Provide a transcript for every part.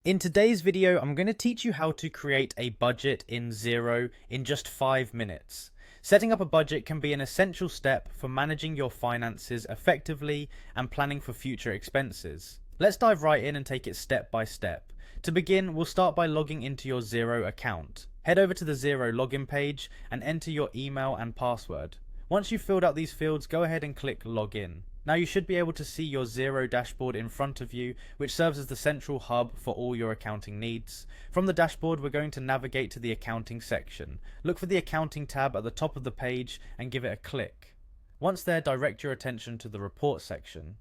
In today's video, I'm going to teach you how to create a budget in Xero in just 5 minutes. Setting up a budget can be an essential step for managing your finances effectively and planning for future expenses. Let's dive right in and take it step by step. To begin, we'll start by logging into your Xero account. Head over to the Xero login page and enter your email and password. Once you've filled out these fields, go ahead and click Login. Now you should be able to see your Xero dashboard in front of you, which serves as the central hub for all your accounting needs. From the dashboard, we're going to navigate to the accounting section. Look for the accounting tab at the top of the page and give it a click. Once there, direct your attention to the report section.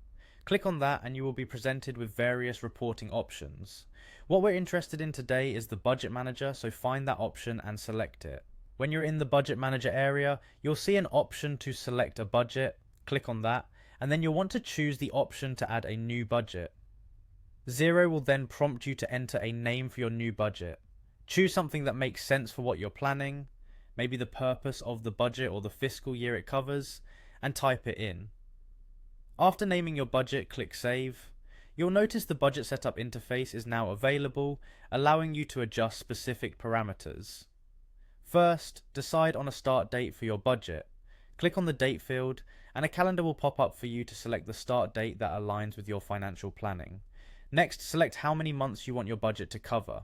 Click on that and you will be presented with various reporting options. What we're interested in today is the budget manager, so find that option and select it. When you're in the budget manager area, you'll see an option to select a budget. Click on that, and then you'll want to choose the option to add a new budget. Xero will then prompt you to enter a name for your new budget. Choose something that makes sense for what you're planning, maybe the purpose of the budget or the fiscal year it covers, and type it in. After naming your budget, click Save. You'll notice the budget setup interface is now available, allowing you to adjust specific parameters. First, decide on a start date for your budget. Click on the date field, and a calendar will pop up for you to select the start date that aligns with your financial planning. Next, select how many months you want your budget to cover.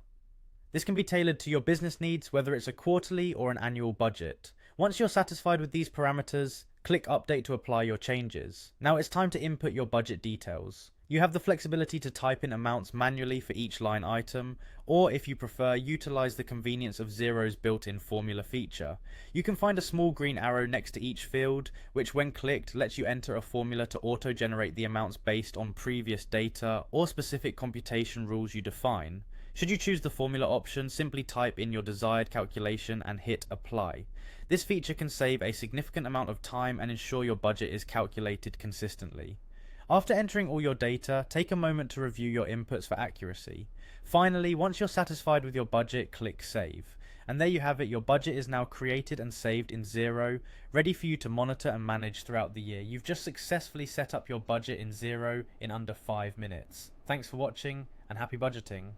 This can be tailored to your business needs, whether it's a quarterly or an annual budget. Once you're satisfied with these parameters, click Update to apply your changes. Now it's time to input your budget details. You have the flexibility to type in amounts manually for each line item, or if you prefer, utilize the convenience of Xero's built-in formula feature. You can find a small green arrow next to each field, which when clicked lets you enter a formula to auto-generate the amounts based on previous data or specific computation rules you define. Should you choose the formula option, simply type in your desired calculation and hit Apply. This feature can save a significant amount of time and ensure your budget is calculated consistently. After entering all your data, take a moment to review your inputs for accuracy. Finally, once you're satisfied with your budget, click Save. And there you have it, your budget is now created and saved in Xero, ready for you to monitor and manage throughout the year. You've just successfully set up your budget in Xero in under 5 minutes. Thanks for watching and happy budgeting.